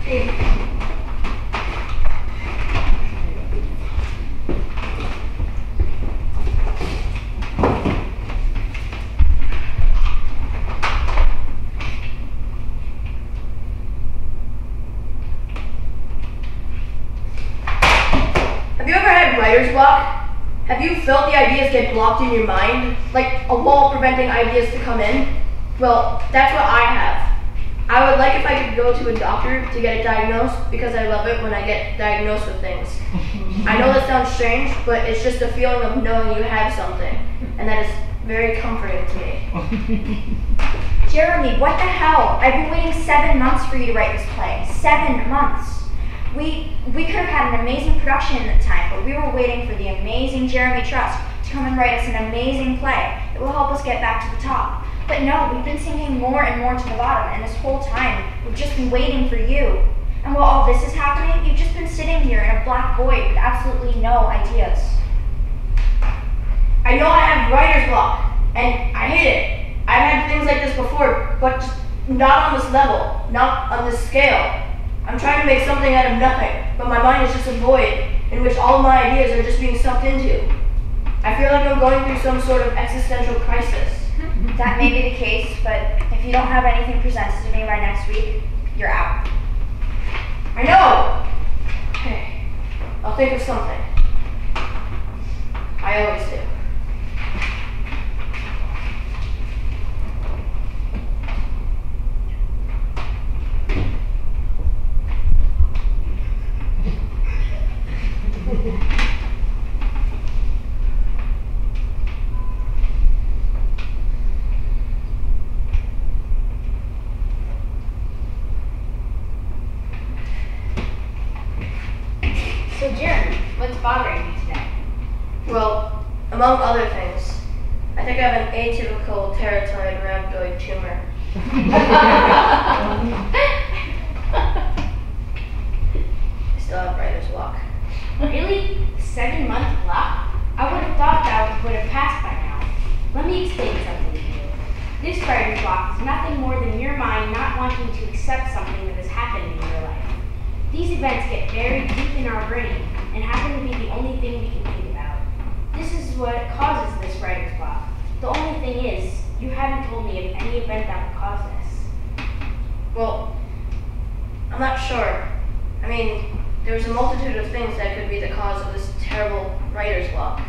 Have you ever had writer's block? Have you felt the ideas get blocked in your mind? Like a wall preventing ideas to come in? Well, that's what I have. I would like if I could go to a doctor to get it diagnosed because I love it when I get diagnosed with things. I know that sounds strange, but it's just a feeling of knowing you have something, and that is very comforting to me. Jeremy, what the hell? I've been waiting 7 months for you to write this play. 7 months. We could have had an amazing production in the time, but we were waiting for the amazing Jeremy Trust to come and write us an amazing play that will help us get back to the top. But no, we've been sinking more and more to the bottom, and this whole time, we've just been waiting for you. And while all this is happening, you've just been sitting here in a black void with absolutely no ideas. I know I have writer's block, and I hate it. I've had things like this before, but just not on this level, not on this scale. I'm trying to make something out of nothing, but my mind is just a void in which all of my ideas are just being sucked into. I feel like I'm going through some sort of existential crisis. That may be the case, but if you don't have anything presented to me by next week, you're out. I know! Okay, I'll think of something. I always do. So Jeremy, what's bothering you today? Well, among other things, I think I have an atypical teratoid rhabdoid tumor. I still have writer's block. Really? 7-month block? I would have thought that would have passed by now. Let me explain something to you. This writer's block is nothing more than your mind not wanting to accept something that has happened in your life. These events get buried deep in our brain and happen to be the only thing we can think about. This is what causes this writer's block. The only thing is, you haven't told me of any event that would cause this. Well, I'm not sure. I mean, there's a multitude of things that could be the cause of this terrible writer's block.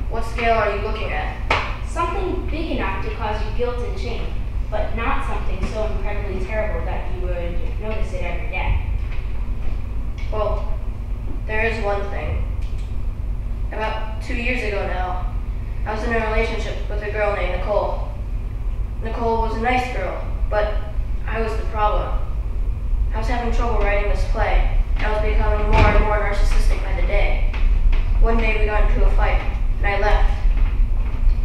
What scale are you looking at? Something big enough to cause you guilt and shame, but not something so incredibly terrible that you would notice it every day. Well, there is one thing. About 2 years ago now, I was in a relationship with a girl named Nicole. Nicole was a nice girl, but I was the problem. I was having trouble writing this play, and I was becoming more and more narcissistic by the day. One day we got into a fight, and I left.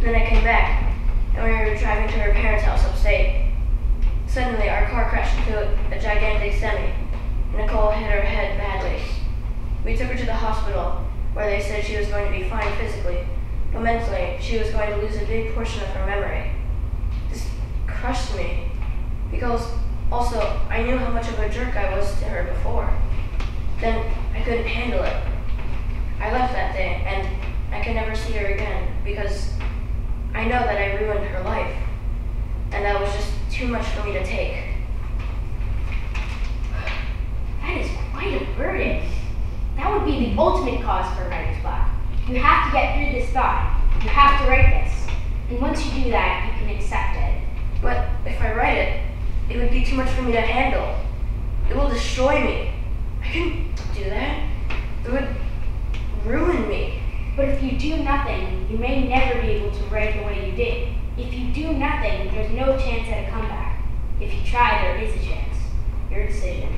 Then I came back, and we were driving to her parents' house upstate. Suddenly, our car crashed into a gigantic semi. Nicole hit her head badly. We took her to the hospital, where they said she was going to be fine physically, but mentally, she was going to lose a big portion of her memory. This crushed me, because also, I knew how much of a jerk I was to her before. Then, I couldn't handle it. I left that day, and I could never see her again, because I know that I ruined her life, and that was just too much for me to take. That is quite a burden. That would be the ultimate cause for writer's block. You have to get through this thought. You have to write this. And once you do that, you can accept it. But if I write it, it would be too much for me to handle. It will destroy me. I couldn't do that. It would ruin me. But if you do nothing, you may never be able to write the way you did. If you do nothing, there's no chance at a comeback. If you try, there is a chance. Your decision.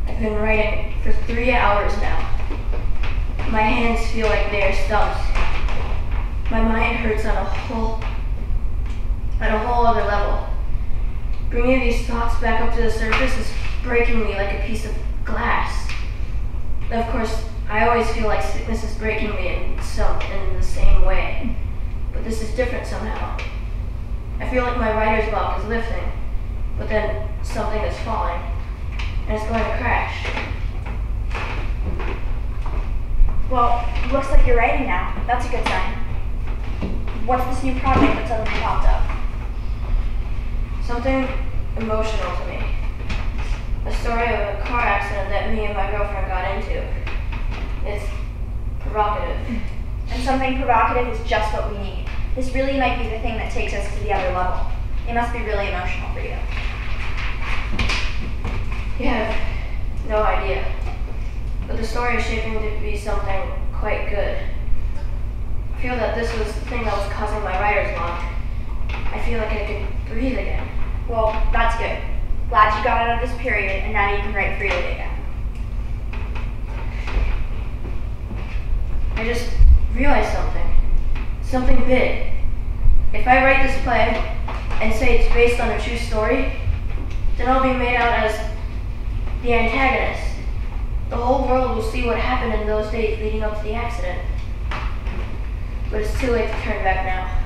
I've been writing for 3 hours now. My hands feel like they are stumped. My mind hurts on a whole at a whole other level. Bringing these thoughts back up to the surface is breaking me like a piece of glass. Of course, I always feel like sickness is breaking me in the same way, but this is different somehow. I feel like my writer's block is lifting, but then something is falling, and it's going to crash. Well, looks like you're writing now. That's a good sign. What's this new project that suddenly popped up? Something emotional to me. A story of a car accident that me and my girlfriend got into. It's provocative. And something provocative is just what we need. This really might be the thing that takes us to the other level. It must be really emotional for you. You have no idea. But the story is shaping to be something quite good. I feel that this was the thing that was causing my writer's block. I feel like I can breathe again. Well, that's good. Glad you got out of this period and now you can write freely again. I just realized something big. If I write this play and say it's based on a true story, then I'll be made out as the antagonist. The whole world will see what happened in those days leading up to the accident. But it's too late to turn back now.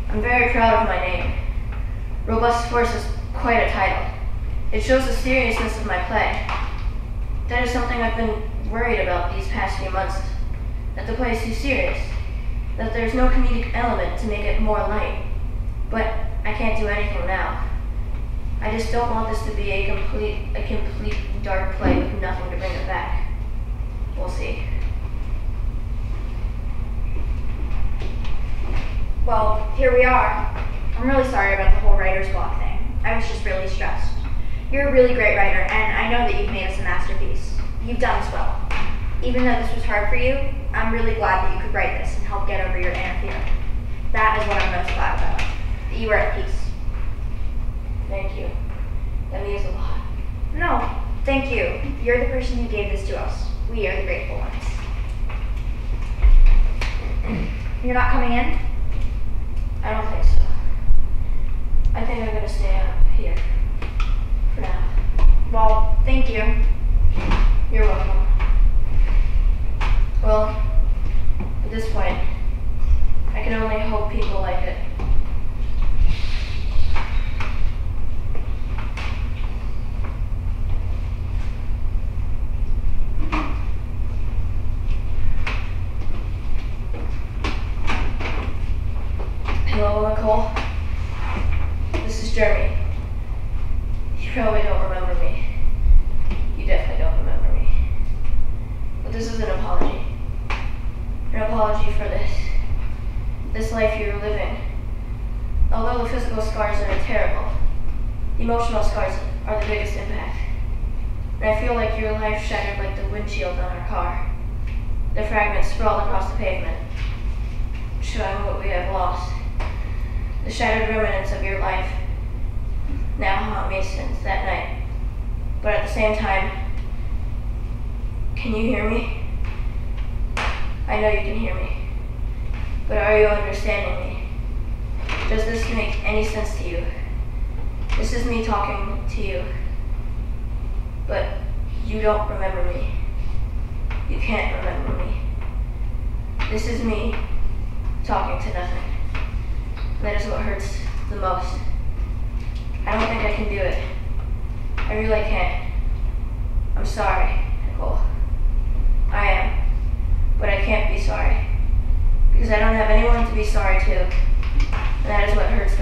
I'm very proud of my name. Robust Force is quite a title. It shows the seriousness of my play. That is something I've been worried about these past few months. That the play is too serious. That there's no comedic element to make it more light. But I can't do anything now. I just don't want this to be a complete dark play with nothing to bring it back. We'll see. Well, here we are. I'm really sorry about the whole writer's block thing. I was just really stressed. You're a really great writer, and I know that you've made us a masterpiece. You've done us well. Even though this was hard for you, I'm really glad that you could write this and help get over your inner fear. That is what I'm most glad about, that you were at peace. Thank you. That means a lot. No, thank you. You're the person who gave this to us. We are the grateful ones. You're not coming in? I don't think so. I think I'm gonna stay out here for now. Well, thank you. You're welcome. Well, at this point, I can only hope people like it. Hello, Nicole. This is Jeremy. You probably don't remember me. You definitely don't remember me. But this is an apology. An apology for this life you're living. Although the physical scars are terrible, the emotional scars are the biggest impact. And I feel like your life shattered like the windshield on our car. The fragments sprawled across the pavement, showing what we have lost. The shattered remnants of your life now haunt me since that night. But at the same time, can you hear me? I know you can hear me. But are you understanding me? Does this make any sense to you? This is me talking to you. But you don't remember me. You can't remember me. This is me talking to nothing. That is what hurts the most. I don't think I can do it. I really can't. I'm sorry, Nicole. I am. But I can't be sorry. Because I don't have anyone to be sorry to. And that is what hurts